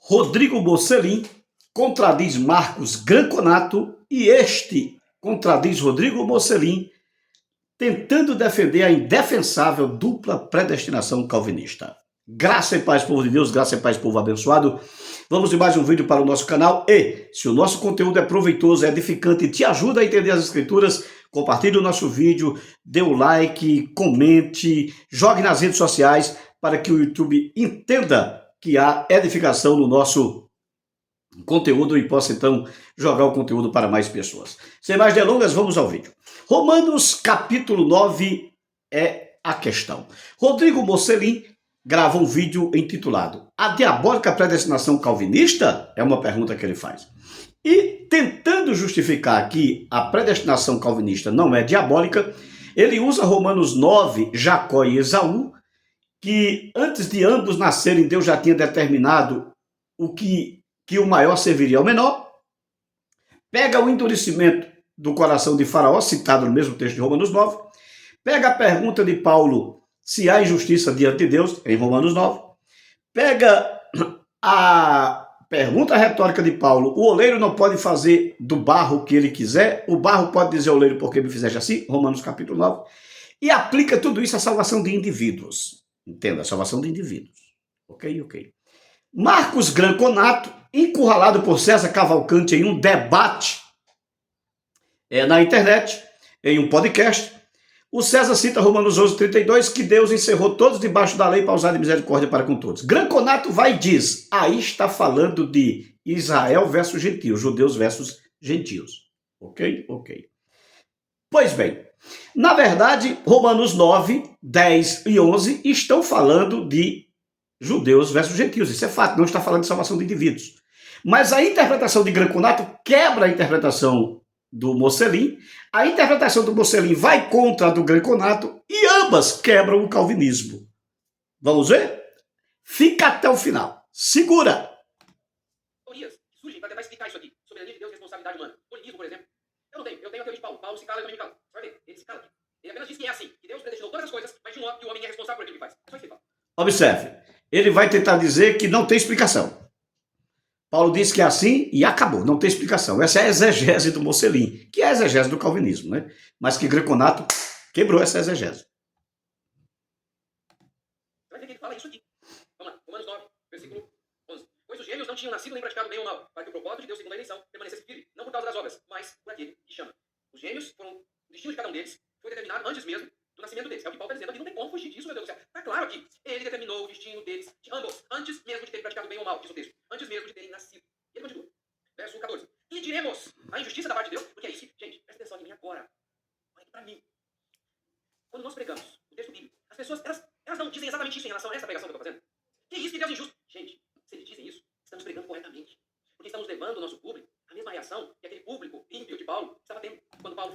Rodrigo Mocelin contradiz Marcos Granconato e este contradiz Rodrigo Mocelin, tentando defender a indefensável dupla predestinação calvinista. Graça e paz, povo de Deus, graça e paz, povo abençoado. Vamos de mais um vídeo para o nosso canal e, se o nosso conteúdo é proveitoso, é edificante e te ajuda a entender as escrituras, compartilhe o nosso vídeo, dê o like, comente, jogue nas redes sociais para que o YouTube entenda que há edificação no nosso conteúdo e possa então jogar o conteúdo para mais pessoas. Sem mais delongas, vamos ao vídeo. Romanos capítulo 9 é a questão. Rodrigo Mocelin grava um vídeo intitulado A Diabólica Predestinação Calvinista? É uma pergunta que ele faz. E tentando justificar que a predestinação calvinista não é diabólica, ele usa Romanos 9, Jacó e Esaú, que antes de ambos nascerem, Deus já tinha determinado que o maior serviria ao menor, pega o endurecimento do coração de Faraó, citado no mesmo texto de Romanos 9, pega a pergunta de Paulo se há injustiça diante de Deus, em Romanos 9, pega a pergunta retórica de Paulo, o oleiro não pode fazer do barro o que ele quiser, o barro pode dizer ao oleiro porque me fizeste assim, Romanos capítulo 9, e aplica tudo isso à salvação de indivíduos. Entenda, a salvação de indivíduos. Ok. Marcos Granconato, encurralado por César Cavalcante em um debate na internet, em um podcast, o César cita Romanos 11:32, que Deus encerrou todos debaixo da lei para usar de misericórdia para com todos. Granconato vai e diz, aí está falando de Israel versus gentios, judeus versus gentios. Ok? Pois bem, na verdade, Romanos 9, 10 e 11 estão falando de judeus versus gentios. Isso é fato, não está falando de salvação de indivíduos. Mas a interpretação de Granconato quebra a interpretação do Mocelin, a interpretação do Mocelin vai contra a do Granconato e ambas quebram o calvinismo. Vamos ver? Fica até o final. Segura! Teorias que surgem para tentar explicar isso aqui. Soberania de Deus e responsabilidade humana. Polinismo, por exemplo. Eu tenho a teoria de Paulo. Paulo se cala e também me cala. Você vai ver, ele se cala aqui. Ele apenas diz que é assim, que Deus predestinou todas as coisas, mas de modo que o homem é responsável por aquilo que faz. É só isso que ele fala. Observe, ele vai tentar dizer que não tem explicação. Paulo diz que é assim e acabou, não tem explicação. Essa é a exegese do Mocelin, que é a exegese do calvinismo, né? Mas que Granconato quebrou essa exegese. Você vai ver que ele fala isso aqui. Vamos lá, Romanos 9, versículo 11. Pois os gêmeos não tinham nascido nem praticado bem ou mal, para que o propósito de Deus segundo a eleição permanecesse firme, não por causa das obras, mas por aquele que chama. Os gêmeos foram, o destino de cada um deles foi determinado antes mesmo do nascimento deles. É o que Paulo está dizendo aqui, não tem como fugir disso, meu Deus do céu. Está claro aqui. Ele determinou o destino deles, de ambos, antes mesmo de terem praticado bem ou mal, diz o texto. Antes mesmo de terem nascido. E ele continua. Verso 14. E diremos a injustiça da parte de Deus, porque é isso. Gente, presta atenção em mim agora. Olha aqui pra mim. Quando nós pregamos o texto bíblico, as pessoas, elas não dizem exatamente isso em relação a essa pregação que eu estou fazendo. Que isso, que Deus é injusto. Gente, se eles dizem isso, estamos pregando corretamente. Porque estamos levando o nosso público à mesma reação que aquele público ímpio de Paulo estava tendo quando Paulo...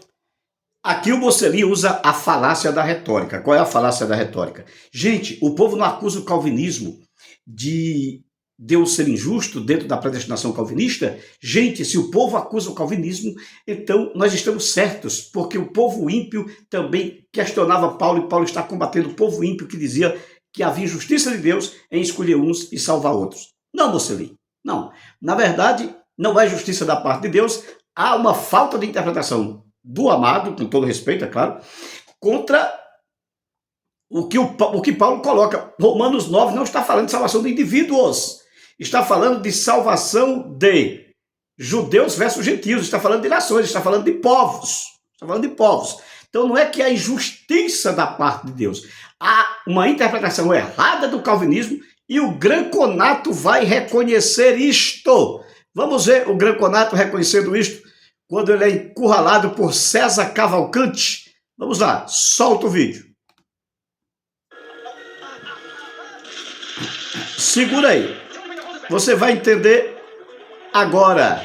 Aqui o Mocelin usa a falácia da retórica. Qual é a falácia da retórica? Gente, o povo não acusa o calvinismo de Deus ser injusto dentro da predestinação calvinista. Gente, se o povo acusa o calvinismo, então nós estamos certos, porque o povo ímpio também questionava Paulo, e Paulo está combatendo o povo ímpio que dizia que havia injustiça de Deus em escolher uns e salvar outros. Não, Mocelin, não. Na verdade, não é justiça da parte de Deus, há uma falta de interpretação do amado, com todo respeito, é claro, contra o que Paulo coloca. Romanos 9 não está falando de salvação de indivíduos, está falando de salvação de judeus versus gentios, está falando de nações, está falando de povos. Então não é que há injustiça da parte de Deus, há uma interpretação errada do calvinismo e o Granconato vai reconhecer isto. Vamos ver o Granconato reconhecendo isto quando ele é encurralado por César Cavalcante. Vamos lá, solta o vídeo. Segura aí. Você vai entender agora.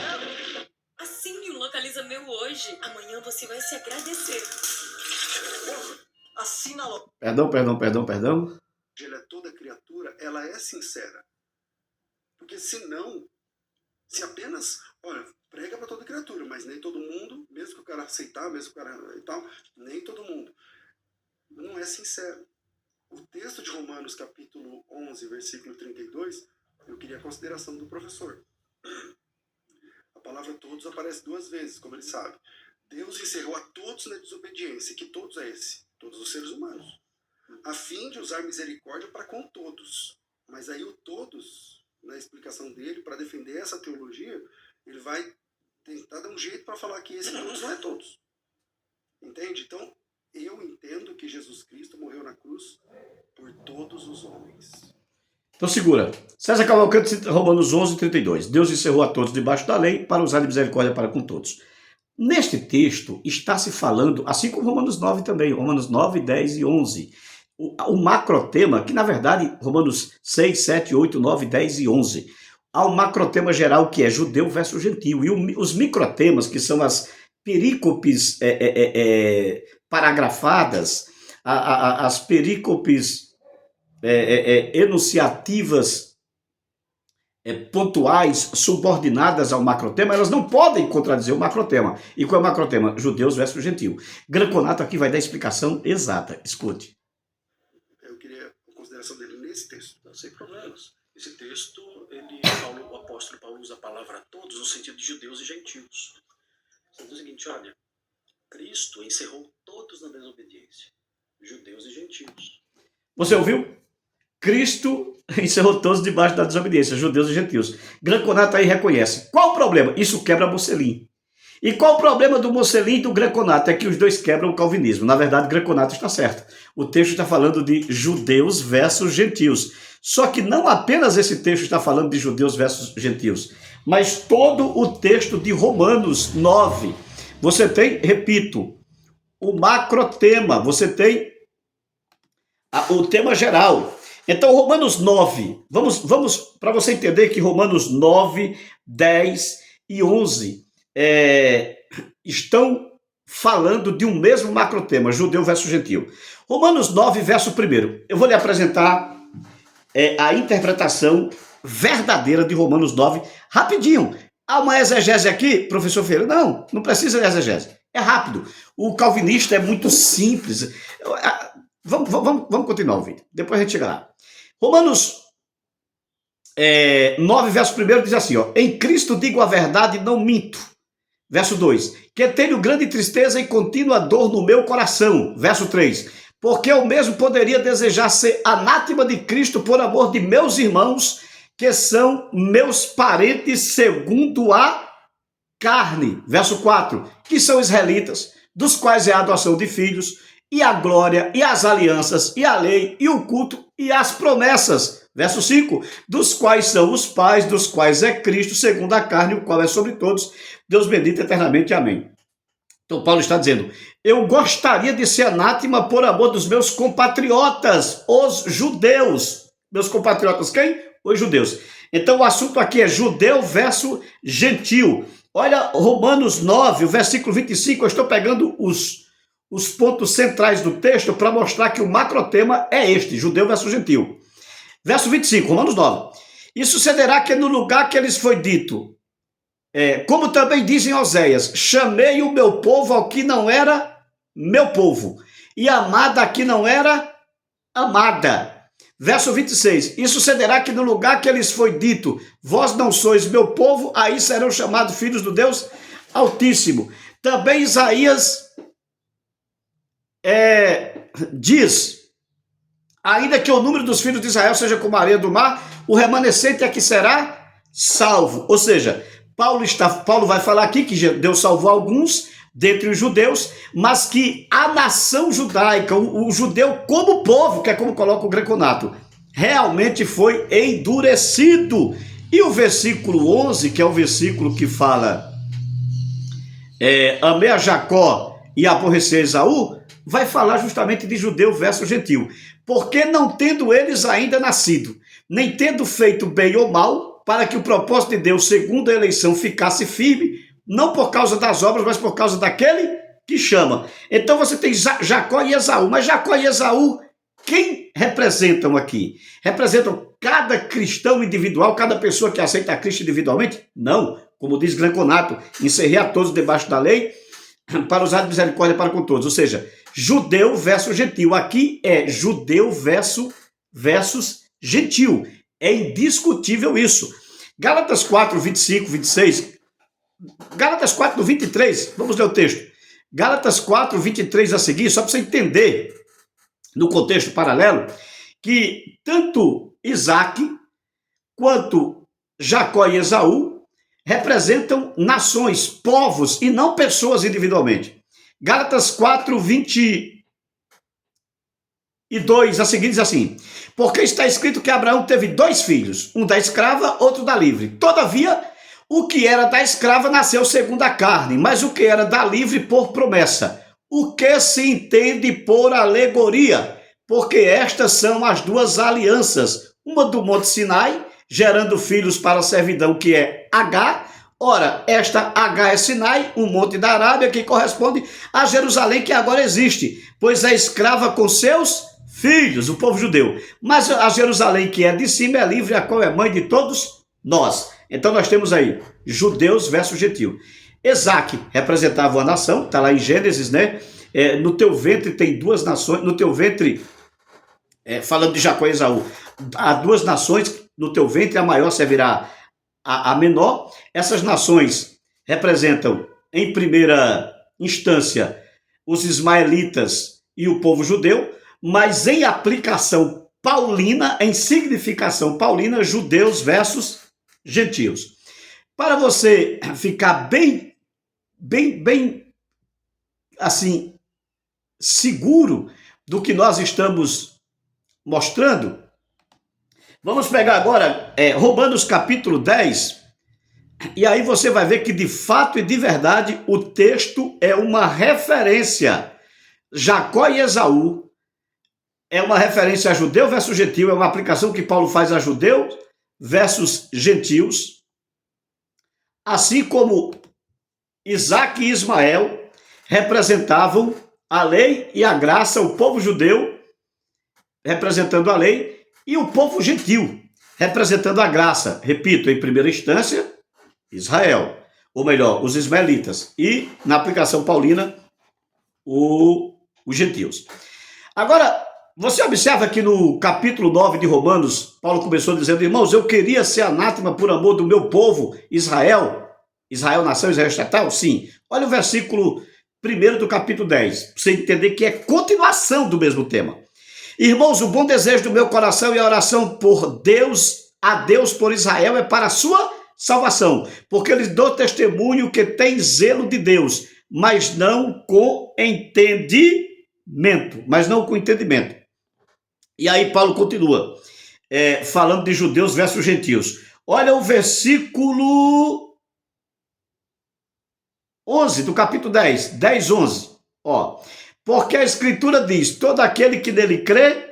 Assim me localiza meu hoje. Amanhã você vai se agradecer. Assina logo. Perdão. Ela é toda criatura, ela é sincera. Porque senão, se apenas, olha, prega para toda criatura, mas nem todo mundo, mesmo que o cara aceitar, mesmo que o cara e tal, nem todo mundo. Não é sincero. O texto de Romanos, capítulo 11, versículo 32, eu queria considerar consideração do professor. A palavra todos aparece 2 vezes, como ele sabe. Deus encerrou a todos na desobediência. Que todos é esse? Todos os seres humanos. A fim de usar misericórdia para com todos. Mas aí o todos, na explicação dele, para defender essa teologia, ele vai tentar dar um jeito para falar que esse todos não é todos. Entende? Então, eu entendo que Jesus Cristo morreu na cruz por todos os homens. Então segura. César Cavalcante cita Romanos 11:32. Deus encerrou a todos debaixo da lei para usar de misericórdia para com todos. Neste texto está se falando, assim como Romanos 9 também, Romanos 9, 10 e 11. O macrotema, que na verdade, Romanos 6, 7, 8, 9, 10 e 11. Há um macrotema geral que é judeu versus gentil. E os microtemas, que são as perícopes paragrafadas, as perícopes enunciativas pontuais subordinadas ao macrotema, elas não podem contradizer o macrotema. E qual é o macrotema? Judeus versus gentil. Granconato aqui vai dar a explicação exata. Escute. Eu queria a consideração dele nesse texto. Não, sem problemas. Esse texto, o apóstolo Paulo usa a palavra todos no sentido de judeus e gentios. Ele diz o seguinte, olha, Cristo encerrou todos na desobediência, judeus e gentios. Você ouviu? Cristo encerrou todos debaixo da desobediência, judeus e gentios. Granconato aí reconhece. Qual o problema? Isso quebra Mocelin. E qual o problema do Mocelin e do Granconato? É que os dois quebram o calvinismo. Na verdade, Granconato está certo. O texto está falando de judeus versus gentios. Só que não apenas esse texto está falando de judeus versus gentios, mas todo o texto de Romanos 9. Você tem, repito, o macrotema, você tem o tema geral. Então, Romanos 9, vamos para você entender que Romanos 9, 10 e 11 estão falando de um mesmo macrotema, judeu versus gentio. Romanos 9, verso 1. Eu vou lhe apresentar a interpretação verdadeira de Romanos 9, rapidinho. Há uma exegese aqui, professor Ferreira? Não precisa de exegese. É rápido. O calvinista é muito simples. Vamos continuar o vídeo. Depois a gente chega lá. Romanos 9, verso 1 diz assim, ó, em Cristo digo a verdade e não minto. Verso 2, que tenho grande tristeza e contínua dor no meu coração. Verso 3, porque eu mesmo poderia desejar ser anátema de Cristo por amor de meus irmãos, que são meus parentes segundo a carne. Verso 4, que são israelitas, dos quais é a adoção de filhos, e a glória, e as alianças, e a lei, e o culto, e as promessas. Verso 5, dos quais são os pais, dos quais é Cristo, segundo a carne, o qual é sobre todos, Deus bendito eternamente. Amém. Então Paulo está dizendo, eu gostaria de ser anátema por amor dos meus compatriotas, os judeus. Meus compatriotas quem? Os judeus. Então o assunto aqui é judeu versus gentil. Olha Romanos 9, o versículo 25, eu estou pegando os pontos centrais do texto para mostrar que o macrotema é este, judeu versus gentil. Verso 25, Romanos 9. E sucederá que no lugar que lhes foi dito, como também dizem Oséias, chamei o meu povo ao que não era meu povo, e amada a que não era amada. Verso 26, e sucederá que no lugar que lhes foi dito, vós não sois meu povo, aí serão chamados filhos do Deus Altíssimo. Também Isaías diz, ainda que o número dos filhos de Israel seja como a areia do mar, o remanescente é que será salvo. Ou seja, Paulo vai falar aqui que Deus salvou alguns dentre os judeus, mas que a nação judaica, o judeu como povo, que é como coloca o Granconato, realmente foi endurecido. E o versículo 11, que é o versículo que fala amei a Jacó e aborrecer Esaú, vai falar justamente de judeu versus gentil. Porque não tendo eles ainda nascido, nem tendo feito bem ou mal, para que o propósito de Deus, segundo a eleição, ficasse firme, não por causa das obras, mas por causa daquele que chama. Então você tem Jacó e Esaú. Mas Jacó e Esaú, quem representam aqui? Representam cada cristão individual, cada pessoa que aceita a Cristo individualmente? Não. Como diz Granconato, encerrei a todos debaixo da lei, para usar de misericórdia para com todos. Ou seja, judeu versus gentil. Aqui é judeu versus gentil. É indiscutível isso. Gálatas 4, 25, 26. Gálatas 4, 23. Vamos ler o texto. Gálatas 4, 23 a seguir, só para você entender, no contexto paralelo, que tanto Isaac quanto Jacó e Esaú representam nações, povos e não pessoas individualmente. Gálatas 4, 22 a seguir diz assim: porque está escrito que Abraão teve 2 filhos, um da escrava, outro da livre. Todavia, o que era da escrava nasceu segundo a carne, mas o que era da livre por promessa. O que se entende por alegoria? Porque estas são as 2 alianças, uma do Monte Sinai, gerando filhos para a servidão, que é Agar. Ora, esta Agar é Sinai, um monte da Arábia, que corresponde a Jerusalém, que agora existe, pois é escrava com seus filhos, o povo judeu. Mas a Jerusalém, que é de cima, é livre, a qual é mãe de todos nós. Então nós temos aí judeus versus gentio. Isaac representava uma nação, está lá em Gênesis, né? No teu ventre tem 2 nações, no teu ventre, falando de Jacó e Esaú, há 2 nações, no teu ventre a maior servirá a menor. Essas nações representam, em primeira instância, os ismaelitas e o povo judeu, mas em aplicação paulina, em significação paulina, judeus versus gentios. Para você ficar bem assim, seguro do que nós estamos mostrando, vamos pegar agora Romanos capítulo 10, e aí você vai ver que de fato e de verdade o texto é uma referência. Jacó e Esaú é uma referência a judeu versus gentio, é uma aplicação que Paulo faz a judeus versus gentios, assim como Isaac e Ismael representavam a lei e a graça, o povo judeu representando a lei e o povo gentil representando a graça. Repito, em primeira instância, Israel, ou melhor, os ismaelitas, e na aplicação paulina, os gentios. Agora, você observa que no capítulo 9 de Romanos, Paulo começou dizendo: irmãos, eu queria ser anátema por amor do meu povo, Israel. Israel nação, Israel estatal? Sim. Olha o versículo 1 do capítulo 10, para você entender que é continuação do mesmo tema. Irmãos, o bom desejo do meu coração e a oração por Deus, a Deus por Israel, é para a sua salvação, porque lhes dou testemunho que tem zelo de Deus, mas não com entendimento. E aí Paulo continua, falando de judeus versus gentios. Olha o versículo 11 do capítulo 10, 11. Porque a escritura diz: todo aquele que nele crê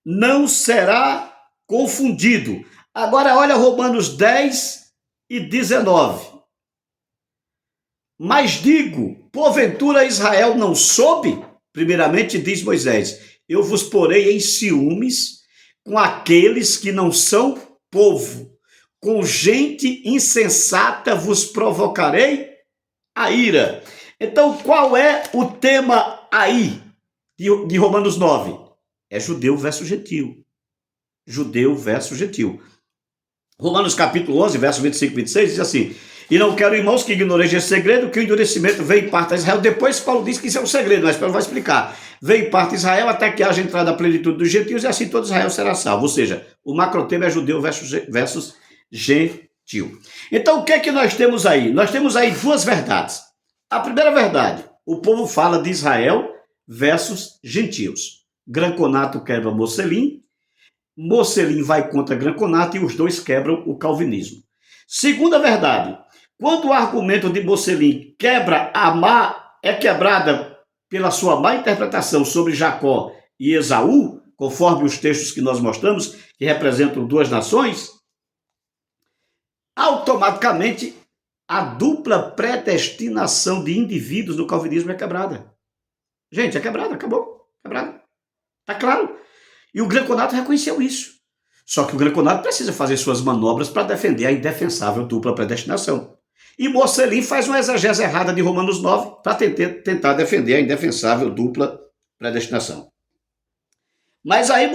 não será confundido. Agora olha Romanos 10 e 19. Mas digo, porventura Israel não soube? Primeiramente diz Moisés: eu vos porei em ciúmes com aqueles que não são povo, com gente insensata vos provocarei a ira. Então, qual é o tema aí de Romanos 9? É judeu versus gentio. Judeu versus gentio. Romanos capítulo 11, verso 25 e 26 diz assim: e não quero, irmãos, que ignoreis esse segredo, que o endurecimento vem em parte a Israel. Depois Paulo diz que isso é um segredo, mas Paulo vai explicar. Vem em parte a Israel até que haja entrada a plenitude dos gentios, e assim todo Israel será salvo. Ou seja, o macrotema é judeu versus gentio. Então, o que é que nós temos aí? Nós temos aí 2 verdades. A primeira verdade: o povo fala de Israel versus gentios. Granconato quebra Mocelim, Mocelim vai contra Granconato, e os dois quebram o calvinismo. Segunda verdade: quando o argumento de Mocelim é quebrada pela sua má interpretação sobre Jacó e Esaú, conforme os textos que nós mostramos, que representam 2 nações, automaticamente a dupla predestinação de indivíduos no calvinismo é quebrada. Gente, é quebrada, acabou. Quebrada. Tá claro. E o Granconato reconheceu isso. Só que o Granconato precisa fazer suas manobras para defender a indefensável dupla predestinação. E Mocelim faz uma exegese errada de Romanos 9 para tentar defender a indefensável dupla predestinação. Mas aí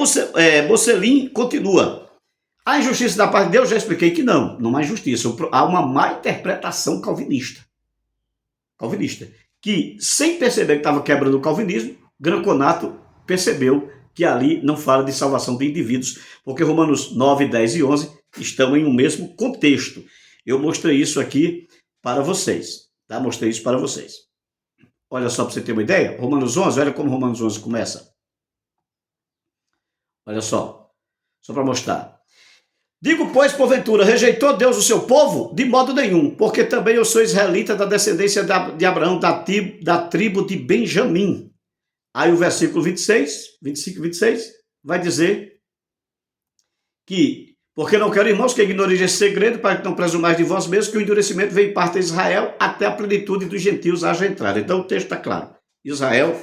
Mocelim continua. A injustiça da parte de Deus, já expliquei que não há injustiça. Há uma má interpretação calvinista. Que, sem perceber que estava quebrando o calvinismo, Granconato percebeu que ali não fala de salvação de indivíduos, porque Romanos 9, 10 e 11 estão em um mesmo contexto. Eu mostrei isso aqui para vocês, tá? Mostrei isso para vocês. Olha só para você ter uma ideia, Romanos 11, olha como Romanos 11 começa. Olha só para mostrar. Digo, pois, porventura, rejeitou Deus o seu povo? De modo nenhum, porque também eu sou israelita da descendência de Abraão, da tribo de Benjamim. Aí o versículo 25 e 26, vai dizer que, porque não quero, irmãos, que ignoreis esse segredo, para que não presumais de vós mesmos, que o endurecimento veio em parte de Israel, até a plenitude dos gentios haja entrada. Então o texto está claro. Israel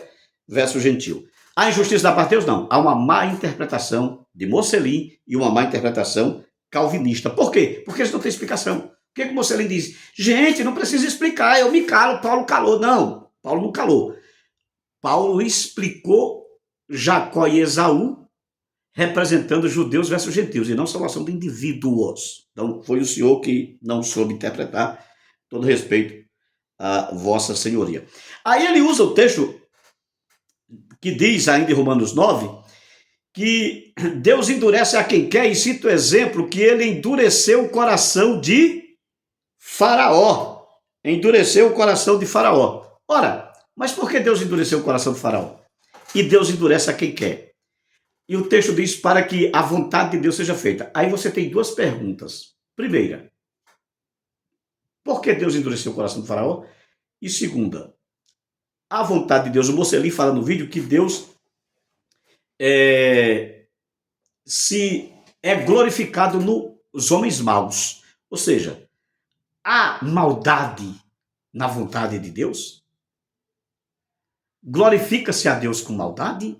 versus gentil. A injustiça da parte de Deus, não. Há uma má interpretação de Mocelin e uma má interpretação calvinista. Por quê? Porque eles não têm explicação. O que o Mocelin diz? Gente, não precisa explicar, eu me calo, Paulo calou. Não, Paulo não calou. Paulo explicou Jacó e Esaú representando judeus versus gentios e não salvação de indivíduos. Então foi o senhor que não soube interpretar, todo respeito a vossa senhoria. Aí ele usa o texto que diz ainda em Romanos 9, que Deus endurece a quem quer, e cita o exemplo que ele endureceu o coração de Faraó. Endureceu o coração de Faraó. Ora, mas por que Deus endureceu o coração de Faraó? E Deus endurece a quem quer. E o texto diz para que a vontade de Deus seja feita. Aí você tem duas perguntas. Primeira, por que Deus endureceu o coração de Faraó? E segunda, a vontade de Deus. O Mocelin fala no vídeo que Deus se é glorificado nos homens maus. Ou seja, há maldade na vontade de Deus? Glorifica-se a Deus com maldade?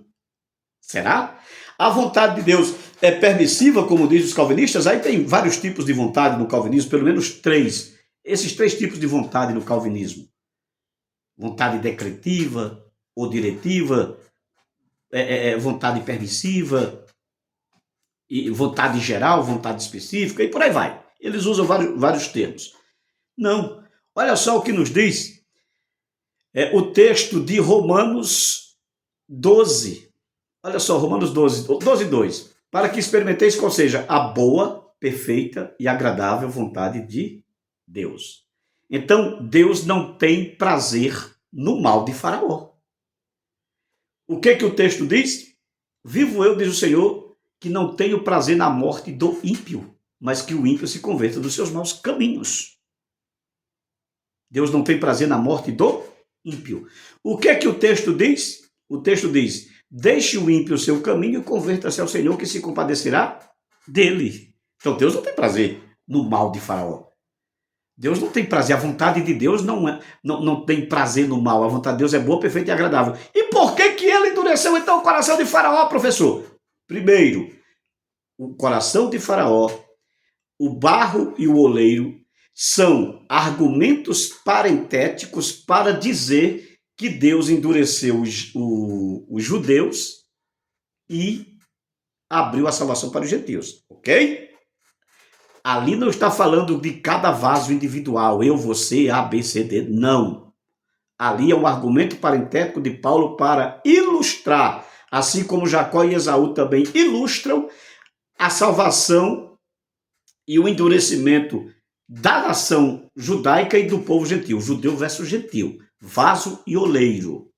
Será? A vontade de Deus é permissiva, como dizem os calvinistas? Aí tem vários tipos de vontade no calvinismo, pelo menos 3. Esses 3 tipos de vontade no calvinismo. Vontade decretiva ou diretiva, vontade permissiva, e vontade geral, vontade específica, e por aí vai. Eles usam vários termos. Não. Olha só o que nos diz o texto de Romanos 12. Olha só, Romanos 12, 2. Para que experimenteis qual seja a boa, perfeita e agradável vontade de Deus. Então, Deus não tem prazer no mal de Faraó. O que o texto diz? Vivo eu, diz o Senhor, que não tenho prazer na morte do ímpio, mas que o ímpio se converta dos seus maus caminhos. Deus não tem prazer na morte do ímpio. O que o texto diz? O texto diz, deixe o ímpio o seu caminho e converta-se ao Senhor, que se compadecerá dele. Então Deus não tem prazer no mal de Faraó. Deus não tem prazer, a vontade de Deus não tem prazer no mal, a vontade de Deus é boa, perfeita e agradável. E por que ele endureceu então o coração de Faraó, professor? Primeiro, o coração de Faraó, o barro e o oleiro são argumentos parentéticos para dizer que Deus endureceu os judeus e abriu a salvação para os gentios, ok? Ali não está falando de cada vaso individual, eu, você, A, B, C, D, não. Ali é um argumento parentético de Paulo para ilustrar, assim como Jacó e Esaú também ilustram a salvação e o endurecimento da nação judaica e do povo gentil, judeu versus gentil, vaso e oleiro,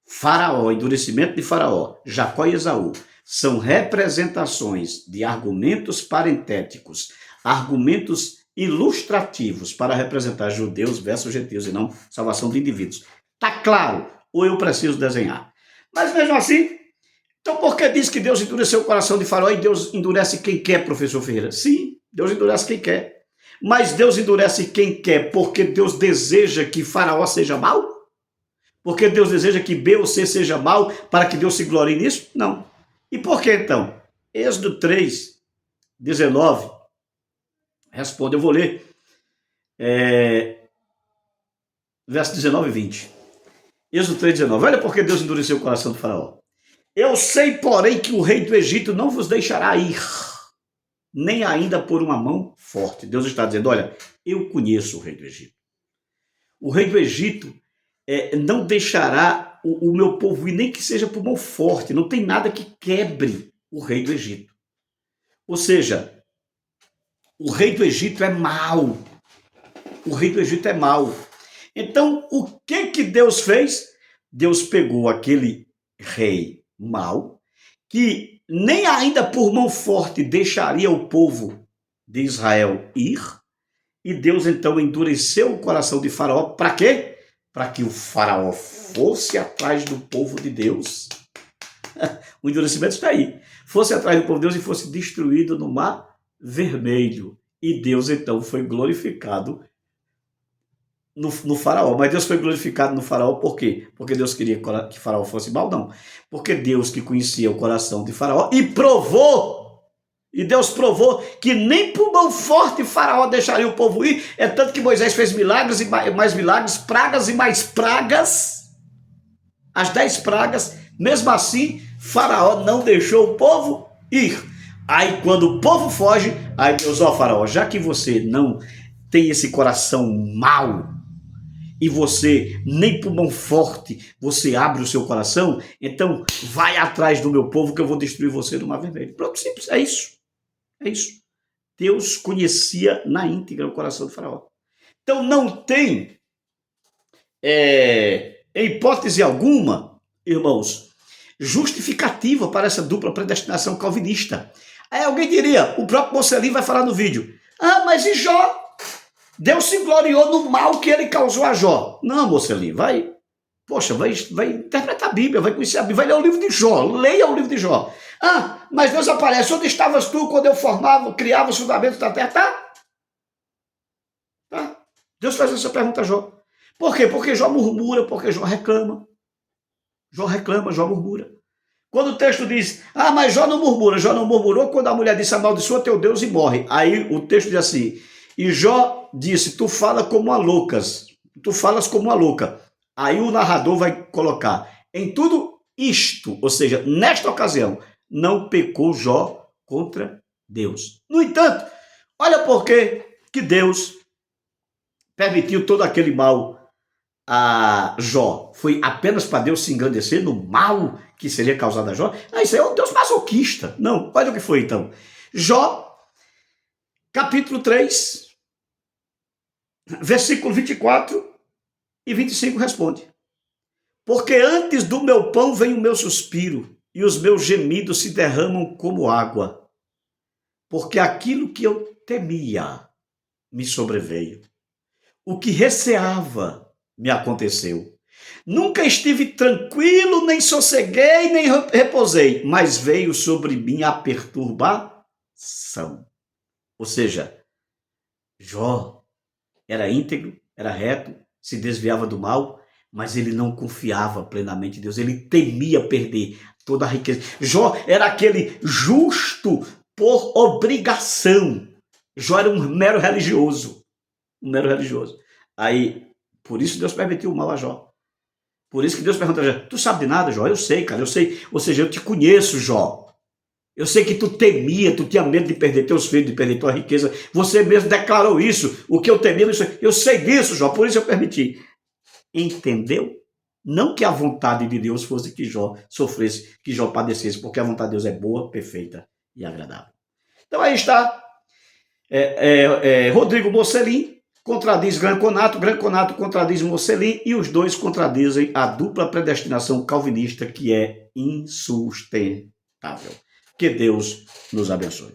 Faraó, endurecimento de Faraó, Jacó e Esaú, são representações de argumentos parentéticos, argumentos ilustrativos para representar judeus versus gentios e não salvação de indivíduos. Tá claro? Ou eu preciso desenhar? Mas mesmo assim, então por que diz que Deus endureceu o coração de Faraó e Deus endurece quem quer, professor Ferreira? Sim, Deus endurece quem quer. Mas Deus endurece quem quer porque Deus deseja que Faraó seja mau? Porque Deus deseja que B ou C seja mau para que Deus se glorie nisso? Não. E por que então? Êxodo 3, 19, responde, eu vou ler, verso 19 e 20. Êxodo 3, 19, olha porque Deus endureceu o coração do Faraó. Eu sei, porém, que o rei do Egito não vos deixará ir. nem ainda por uma mão forte. Deus está dizendo, olha, eu conheço o rei do Egito. O rei do Egito não deixará o meu povo ir, nem que seja por mão forte. Não tem nada que quebre o rei do Egito. Ou seja, o rei do Egito é mau. O rei do Egito é mau. Então, o que Deus fez? Deus pegou aquele rei mau, que nem ainda por mão forte deixaria o povo de Israel ir, e Deus então endureceu o coração de Faraó. Para quê? Para que o Faraó fosse atrás do povo de Deus. O endurecimento está aí. Fosse atrás do povo de Deus e fosse destruído no Mar Vermelho. E Deus então foi glorificado no Faraó. Mas Deus foi glorificado no Faraó por quê? Porque Deus queria que Faraó fosse mau? Não. Porque Deus que conhecia o coração de Faraó e Deus provou que nem por mão forte Faraó deixaria o povo ir. É tanto que Moisés fez milagres e mais milagres, pragas e mais pragas, as 10 pragas. Mesmo assim, Faraó não deixou o povo ir. Aí quando o povo foge, aí Deus, Faraó, já que você não tem esse coração mau, e você nem por mão forte você abre o seu coração, então vai atrás do meu povo que eu vou destruir você no Mar Vermelho. Pronto, simples, é isso. É isso. Deus conhecia na íntegra o coração do Faraó. Então não tem, em hipótese alguma, irmãos, justificativa para essa dupla predestinação calvinista. Aí alguém diria, o próprio Mocelin vai falar no vídeo, mas e Jó? Deus se gloriou no mal que ele causou a Jó. Não, Mocelin, vai interpretar a Bíblia, vai conhecer a Bíblia, vai ler o livro de Jó, leia o livro de Jó. Mas Deus aparece, onde estavas tu quando eu criava os fundamentos da terra? Tá? Deus faz essa pergunta a Jó. Por quê? Porque Jó murmura, porque Jó reclama. Jó reclama, Jó murmura. Quando o texto diz, mas Jó não murmura, Jó não murmurou quando a mulher disse, amaldiçoa teu Deus e morre. Aí o texto diz assim, e Jó disse, tu falas como uma louca. Aí o narrador vai colocar, em tudo isto, ou seja, nesta ocasião, não pecou Jó contra Deus. No entanto, olha por que Deus permitiu todo aquele mal a Jó. Foi apenas para Deus se engrandecer no mal que seria causado a Jó? Isso aí é um Deus masoquista. Não, olha o que foi então. Jó, capítulo 3, versículo 24 e 25 responde. Porque antes do meu pão vem o meu suspiro, e os meus gemidos se derramam como água. Porque aquilo que eu temia me sobreveio. O que receava me aconteceu. Nunca estive tranquilo, nem sosseguei, nem repousei, mas veio sobre mim a perturbação. Ou seja, Jó era íntegro, era reto, se desviava do mal, mas ele não confiava plenamente em Deus, ele temia perder toda a riqueza. Jó era aquele justo por obrigação. Jó era um mero religioso. Aí, por isso Deus permitiu o mal a Jó. Por isso que Deus pergunta a Jó, tu sabe de nada, Jó? Eu sei, cara, eu sei. Ou seja, eu te conheço, Jó. Eu sei que tu temia, tu tinha medo de perder teus filhos, de perder tua riqueza. Você mesmo declarou isso. O que eu temia, eu sei disso, Jó, por isso eu permiti. Entendeu? Não que a vontade de Deus fosse que Jó sofresse, que Jó padecesse, porque a vontade de Deus é boa, perfeita e agradável. Então aí está Rodrigo Mocelin, contradiz Gran Conato contradiz Mocelin, e os dois contradizem a dupla predestinação calvinista, que é insustentável. Que Deus nos abençoe.